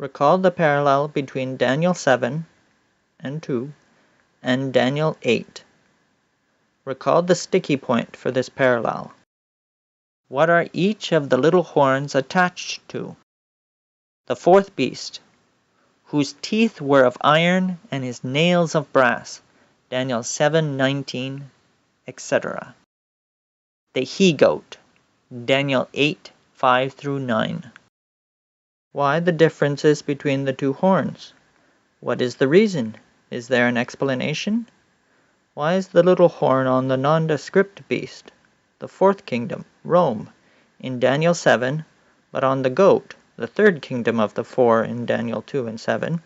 Recall the parallel between Daniel 7 and 2 and Daniel 8. Recall the sticky point for this parallel. What are each of the little horns attached to? The fourth beast, whose teeth were of iron and his nails of brass. Daniel 7:19, etc. The he-goat. Daniel 8:5-9. Why the differences between the two horns? What is the reason? Is there an explanation? Why is the little horn on the nondescript beast, the fourth kingdom, Rome, in Daniel 7, but on the goat, the third kingdom of the four in Daniel 2 and 7,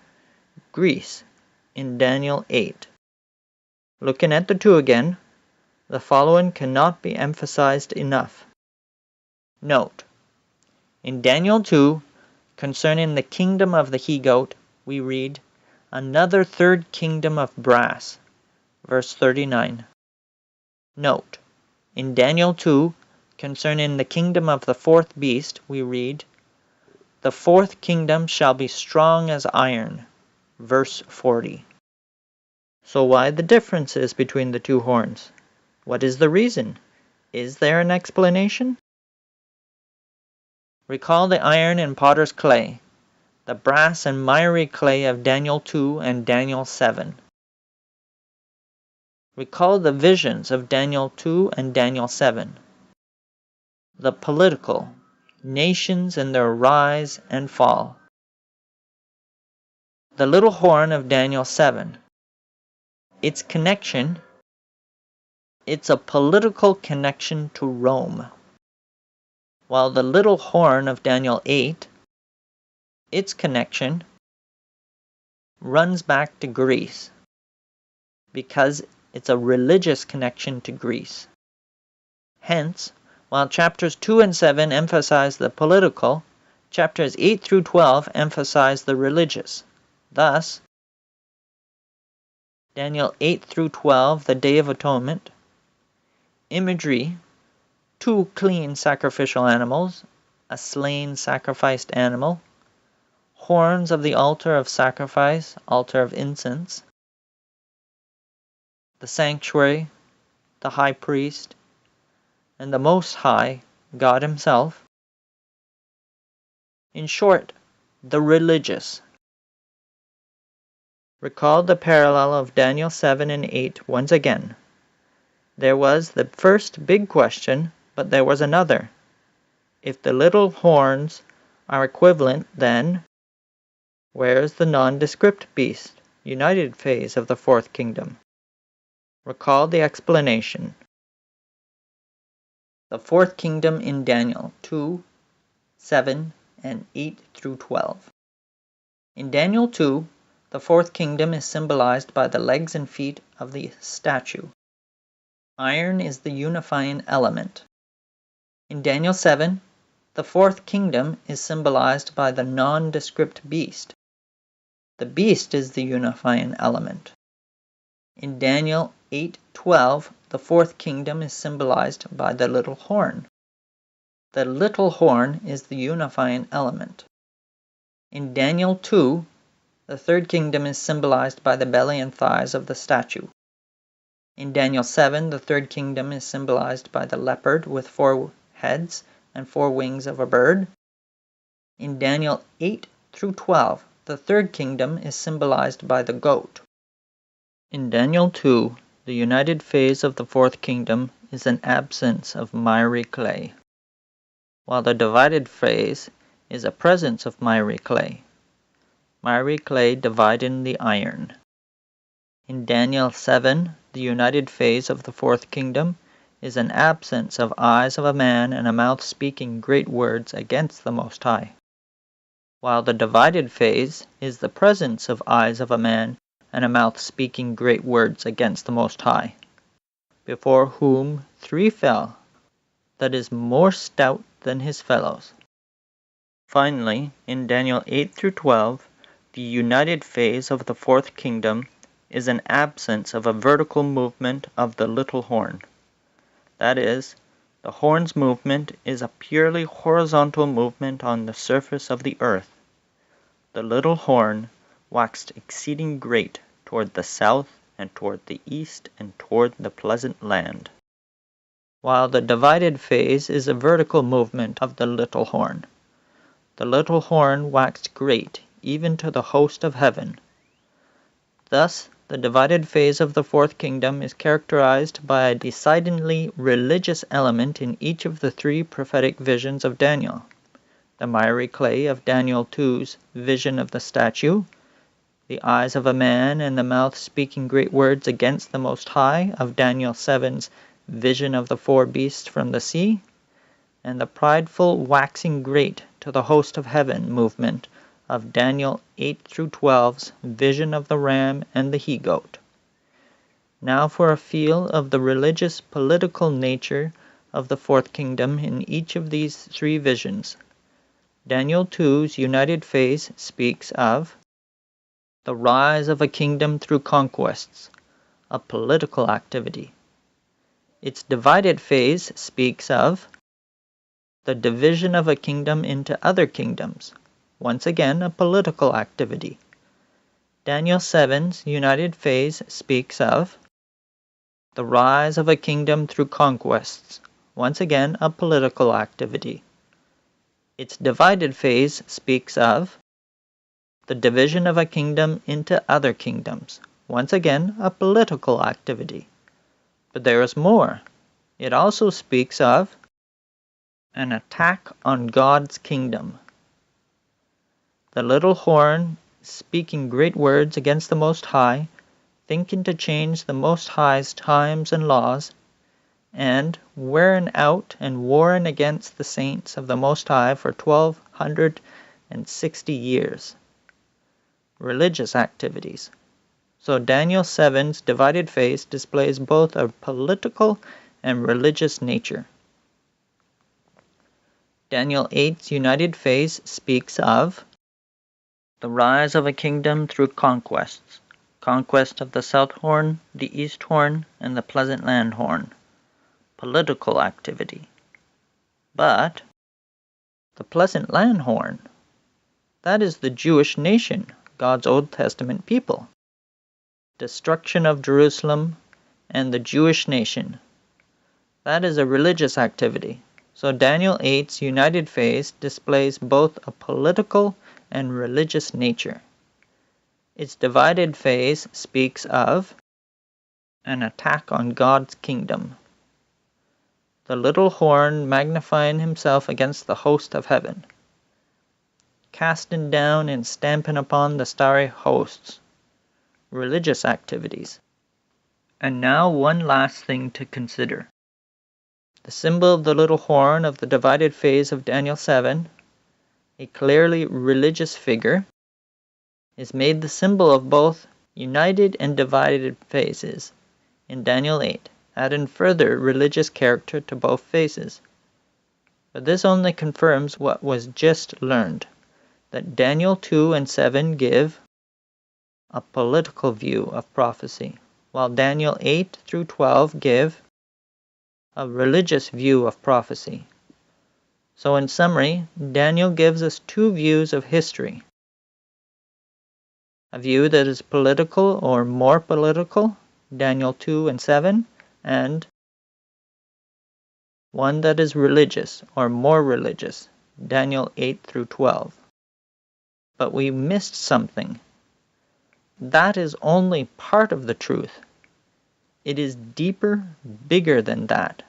Greece, in Daniel 8? Looking at the two again, the following cannot be emphasized enough. Note: in Daniel 2, concerning the kingdom of the he-goat, we read, "Another third kingdom of brass," verse 39. Note: in Daniel 2, concerning the kingdom of the fourth beast, we read, "The fourth kingdom shall be strong as iron," verse 40. So why the differences between the two horns? What is the reason? Is there an explanation? Recall the iron and potter's clay, the brass and miry clay of Daniel 2 and Daniel 7. Recall the visions of Daniel 2 and Daniel 7. The political, nations and their rise and fall. The little horn of Daniel 7. Its connection, it's a political connection to Rome. While the little horn of Daniel 8, its connection runs back to Greece, because it's a religious connection to Greece. Hence, while chapters 2 and 7 emphasize the political, chapters 8 through 12 emphasize the religious. Thus, Daniel 8 through 12, the Day of Atonement, imagery, 2 clean sacrificial animals, a slain sacrificed animal, horns of the altar of sacrifice, altar of incense, the sanctuary, the high priest, and the Most High, God Himself. In short, the religious. Recall the parallel of Daniel 7 and 8 once again. There was the first big question, but there was another. If the little horns are equivalent, then where is the nondescript beast, united phase of the fourth kingdom? Recall the explanation. The fourth kingdom in Daniel 2, 7, and 8 through 12. In Daniel 2, the fourth kingdom is symbolized by the legs and feet of the statue. Iron is the unifying element. In Daniel 7, the fourth kingdom is symbolized by the nondescript beast. The beast is the unifying element. In Daniel 8:12, the fourth kingdom is symbolized by the little horn. The little horn is the unifying element. In Daniel 2, the third kingdom is symbolized by the belly and thighs of the statue. In Daniel 7, the third kingdom is symbolized by the leopard with 4 heads and 4 wings of a bird. In Daniel 8 through 12, the third kingdom is symbolized by the goat. In Daniel 2, the united phase of the fourth kingdom is an absence of miry clay, while the divided phase is a presence of miry clay dividing the iron. In Daniel 7, the united phase of the fourth kingdom is an absence of eyes of a man and a mouth speaking great words against the Most High, while the divided phase is the presence of eyes of a man and a mouth speaking great words against the Most High, before whom 3 fell, that is more stout than his fellows. Finally, in Daniel 8 through 12, the united phase of the fourth kingdom is an absence of a vertical movement of the little horn. That is, the horn's movement is a purely horizontal movement on the surface of the earth. The little horn waxed exceeding great toward the south and toward the east and toward the pleasant land. While the divided phase is a vertical movement of the little horn. The little horn waxed great even to the host of heaven. Thus, the divided phase of the fourth kingdom is characterized by a decidedly religious element in each of the three prophetic visions of Daniel. The miry clay of Daniel 2's vision of the statue, the eyes of a man and the mouth speaking great words against the Most High of Daniel 7's vision of the four beasts from the sea, and the prideful waxing great to the host of heaven movement of Daniel 8-12's vision of the ram and the he-goat. Now for a feel of the religious political nature of the fourth kingdom in each of these three visions. Daniel 2's united phase speaks of the rise of a kingdom through conquests, a political activity. Its divided phase speaks of the division of a kingdom into other kingdoms, once again a political activity. Daniel 7's united phase speaks of the rise of a kingdom through conquests, once again a political activity. Its divided phase speaks of the division of a kingdom into other kingdoms, once again a political activity. But there is more. It also speaks of an attack on God's kingdom. The little horn, speaking great words against the Most High, thinking to change the Most High's times and laws, and wearing out and warring against the saints of the Most High for 1260 years. Religious activities. So Daniel 7's divided phase displays both a political and religious nature. Daniel 8's united phase speaks of the rise of a kingdom through conquests, conquest of the south horn, the east horn, and the pleasant land horn, political activity. But the pleasant land horn, that is the Jewish nation, God's Old Testament people. Destruction of Jerusalem and the Jewish nation, that is a religious activity. So Daniel 8's united phase displays both a political and religious nature. Its divided phase speaks of an attack on God's kingdom. The little horn magnifying himself against the host of heaven, casting down and stamping upon the starry hosts, religious activities. And now one last thing to consider. The symbol of the little horn of the divided phase of Daniel 7, a clearly religious figure, is made the symbol of both united and divided phases in Daniel 8, adding further religious character to both phases. But this only confirms what was just learned, that Daniel 2 and 7 give a political view of prophecy, while Daniel 8-12 give a religious view of prophecy. So in summary, Daniel gives us two views of history. A view that is political or more political, Daniel 2 and 7, and one that is religious or more religious, Daniel 8-12. But we missed something. That is only part of the truth. It is deeper, bigger than that.